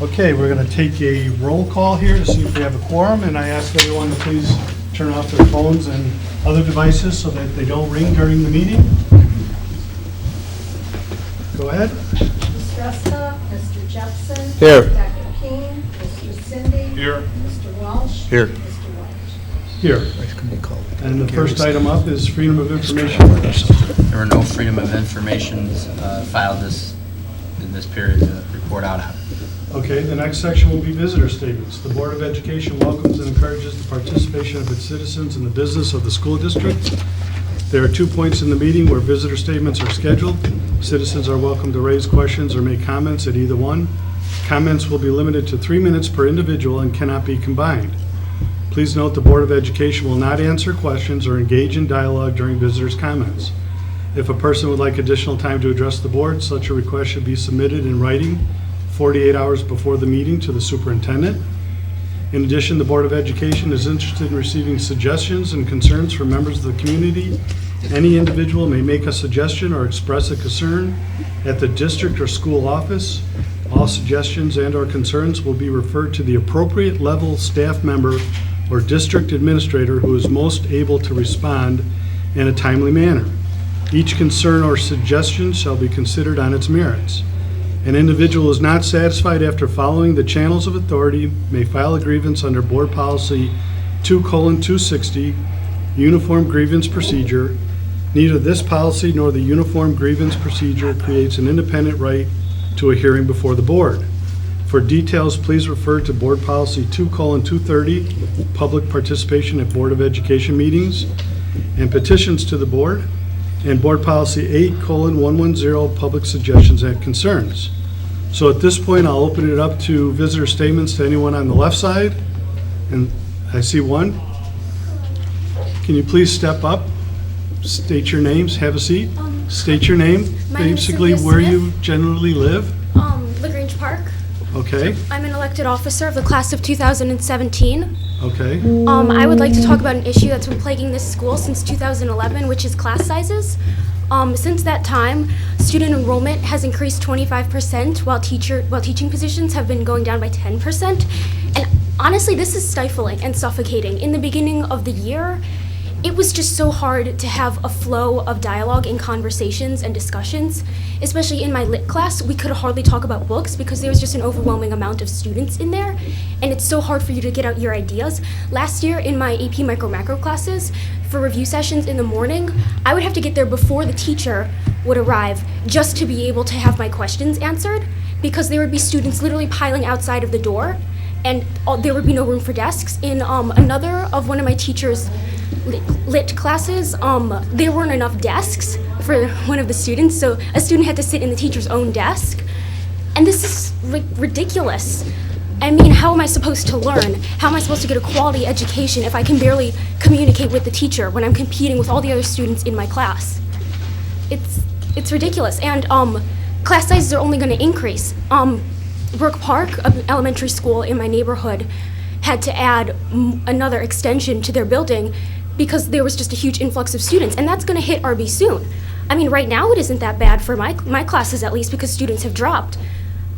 Okay, we're going to take a roll call here to see if we have a quorum, and I ask everyone to please turn off their phones and other devices so that they don't ring during the meeting. Go ahead. Mr. Resta, Mr. Jepson. Here. Dr. King, Mr. Cindy. Here. Mr. Welch. Here. Mr. White. Here. And the first item up is freedom of information. There were no freedom of information filed in this period to report out on. Okay, the next section will be visitor statements. The Board of Education welcomes and encourages the participation of its citizens in the business of the school district. There are 2 points in the meeting where visitor statements are scheduled. Citizens are welcome to raise questions or make comments at either one. Comments will be limited to 3 minutes per individual and cannot be combined. Please note the Board of Education will not answer questions or engage in dialogue during visitors' comments. If a person would like additional time to address the board, such a request should be submitted in writing 48 hours before the meeting to the superintendent. In addition, the Board of Education is interested in receiving suggestions and concerns from members of the community. Any individual may make a suggestion or express a concern at the district or school office. All suggestions and/or concerns will be referred to the appropriate level staff member or district administrator who is most able to respond in a timely manner. Each concern or suggestion shall be considered on its merits. An individual who is not satisfied after following the channels of authority may file a grievance under Board Policy 2:260, Uniform Grievance Procedure. Neither this policy nor the Uniform Grievance Procedure creates an independent right to a hearing before the board. For details, please refer to Board Policy 2:230, Public Participation at Board of Education Meetings and Petitions to the Board, and Board Policy 8:110, Public Suggestions and Concerns. So at this point, I'll open it up to visitor statements to anyone on the left side. And I see one. Can you please step up, state your names, have a seat, state your name, My name's basically Sylvia where Smith. you generally live. LaGrange Park. Okay, I'm an elected officer of the class of 2017. okay, I would like to talk about an issue that's been plaguing this school since 2011, which is class sizes. Since that time, student enrollment has increased 25%, while teaching positions have been going down by 10%. And honestly, this is stifling and suffocating. In the beginning of the year, it was just so hard to have a flow of dialogue and conversations and discussions. Especially in my lit class, we could hardly talk about books because there was just an overwhelming amount of students in there, and it's so hard for you to get out your ideas. Last year in my AP Micro Macro classes, for review sessions in the morning, I would have to get there before the teacher would arrive just to be able to have my questions answered, because there would be students literally piling outside of the door, and there would be no room for desks. In another of one of my teachers' lit classes, there weren't enough desks for one of the students, so a student had to sit in the teacher's own desk. And this is ridiculous. I mean, how am I supposed to learn? How am I supposed to get a quality education if I can barely communicate with the teacher when I'm competing with all the other students in my class? It's ridiculous. And class sizes are only going to increase. Brook Park, an elementary school in my neighborhood, had to add another extension to their building because there was just a huge influx of students, and that's going to hit RB soon. I mean, right now it isn't that bad for my classes, at least, because students have dropped.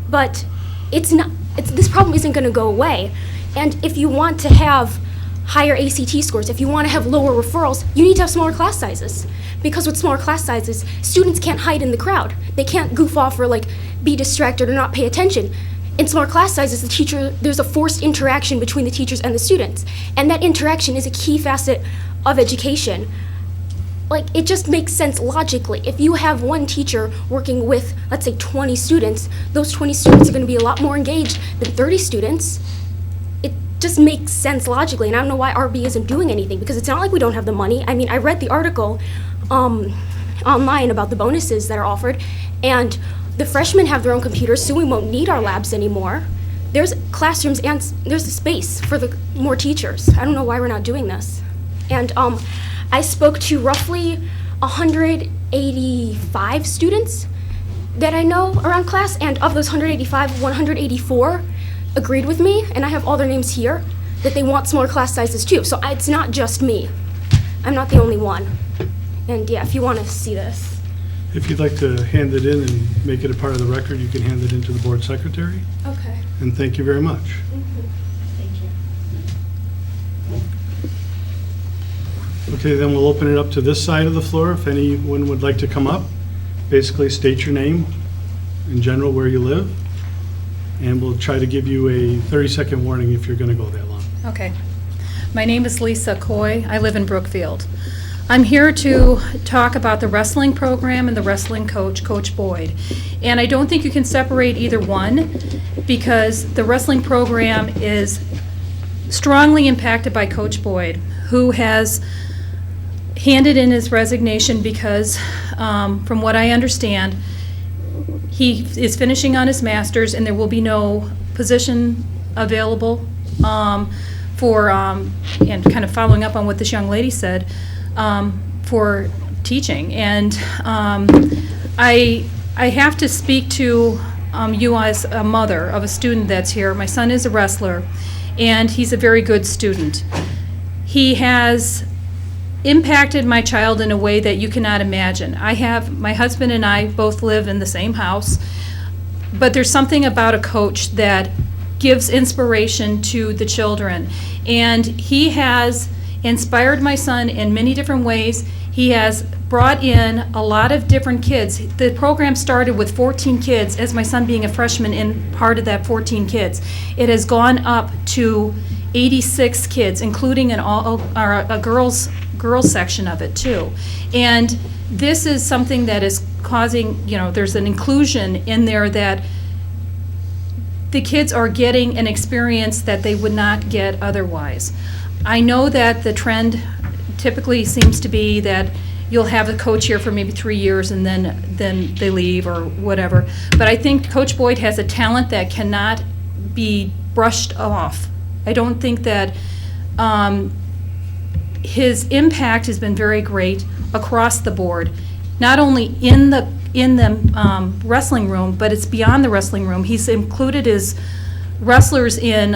But this problem isn't going to go away. And if you want to have higher ACT scores, if you want to have lower referrals, you need to have smaller class sizes. Because with smaller class sizes, students can't hide in the crowd. They can't goof off or be distracted or not pay attention. In smaller class sizes, there's a forced interaction between the teachers and the students. And that interaction is a key facet of education. It just makes sense logically. If you have one teacher working with, let's say, 20 students, those 20 students are going to be a lot more engaged than 30 students. It just makes sense logically, and I don't know why RB isn't doing anything, because it's not like we don't have the money. I mean, I read the article online about the bonuses that are offered, and the freshmen have their own computers, so we won't need our labs anymore. There's classrooms and there's a space for more teachers. I don't know why we're not doing this. And I spoke to roughly 185 students that I know around class, and of those 185, 184 agreed with me, and I have all their names here, that they want smaller class sizes too. So it's not just me. I'm not the only one. And yeah, if you want to see this. If you'd like to hand it in and make it a part of the record, you can hand it in to the board secretary. Okay. and thank you very much. Thank you. Okay, then we'll open it up to this side of the floor. If anyone would like to come up, basically state your name, in general, where you live, and we'll try to give you a 30-second warning if you're going to go that long. Okay. My name is Lisa Coy. I live in Brookfield. I'm here to talk about the wrestling program and the wrestling coach, Coach Boyd. And I don't think you can separate either one because the wrestling program is strongly impacted by Coach Boyd, who has handed in his resignation because, from what I understand, he is finishing on his master's and there will be no position available for, and kind of following up on what this young lady said, for teaching. And I have to speak to you as a mother of a student that's here. My son is a wrestler, and he's a very good student. He has impacted my child in a way that you cannot imagine. My husband and I both live in the same house, but there's something about a coach that gives inspiration to the children. And he has inspired my son in many different ways. He has brought in a lot of different kids. The program started with 14 kids, as my son being a freshman in part of that 14 kids. It has gone up to 86 kids, including a girls section of it too. And this is something that is causing, there's an inclusion in there that the kids are getting an experience that they would not get otherwise. I know that the trend typically seems to be that you'll have a coach here for maybe 3 years and then they leave or whatever. But I think Coach Boyd has a talent that cannot be brushed off. I don't think that his impact has been very great across the board, not only in the wrestling room, but it's beyond the wrestling room. He's included his wrestlers in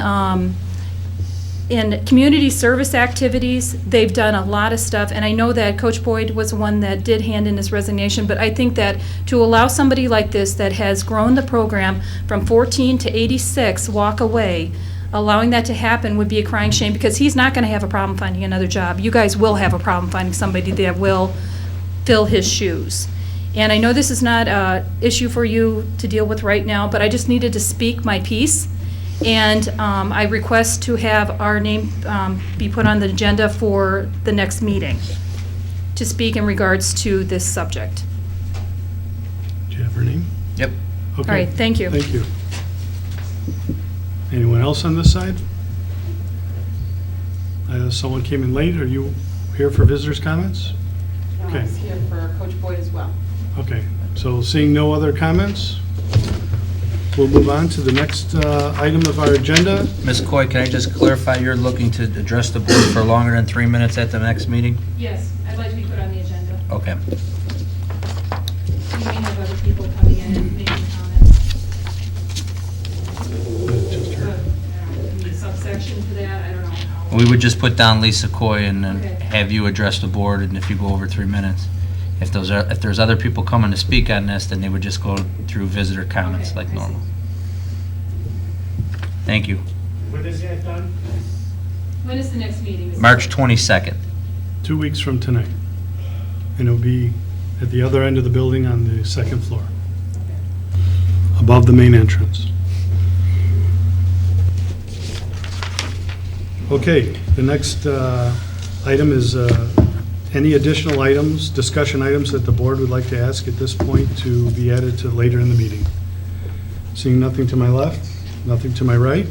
community service activities. They've done a lot of stuff, and I know that Coach Boyd was the one that did hand in his resignation, but I think that to allow somebody like this that has grown the program from 14 to 86 walk away, allowing that to happen would be a crying shame, because he's not going to have a problem finding another job. You guys will have a problem finding somebody that will fill his shoes. And I know this is not an issue for you to deal with right now, but I just needed to speak my piece. And I request to have our name be put on the agenda for the next meeting to speak in regards to this subject. Do you have her name? Yep. Okay. All right, thank you. Thank you. Anyone else on this side? Someone came in late. Are you here for visitors' comments? No, Okay. I was here for Coach Boyd as well. Okay, so seeing no other comments, we'll move on to the next item of our agenda. Ms. Coy, can I just clarify, you're looking to address the board for longer than 3 minutes at the next meeting? Yes, I'd like to be put on the agenda. Okay. You may have other people coming in and making comments. Just her. Need a subsection for that, I don't know. We would just put down Lisa Coy and then Okay. have you address the board, and if you go over 3 minutes. If there's other people coming to speak on this, then they would just go through visitor comments Okay, like I see. normal. Thank you. When is that done? When is the next meeting? March 22nd. 2 weeks from tonight. And it'll be at the other end of the building on the second floor, above the main entrance. Okay, the next item is any additional items, discussion items that the board would like to ask at this point to be added to later in the meeting. Seeing nothing to my left, nothing to my right.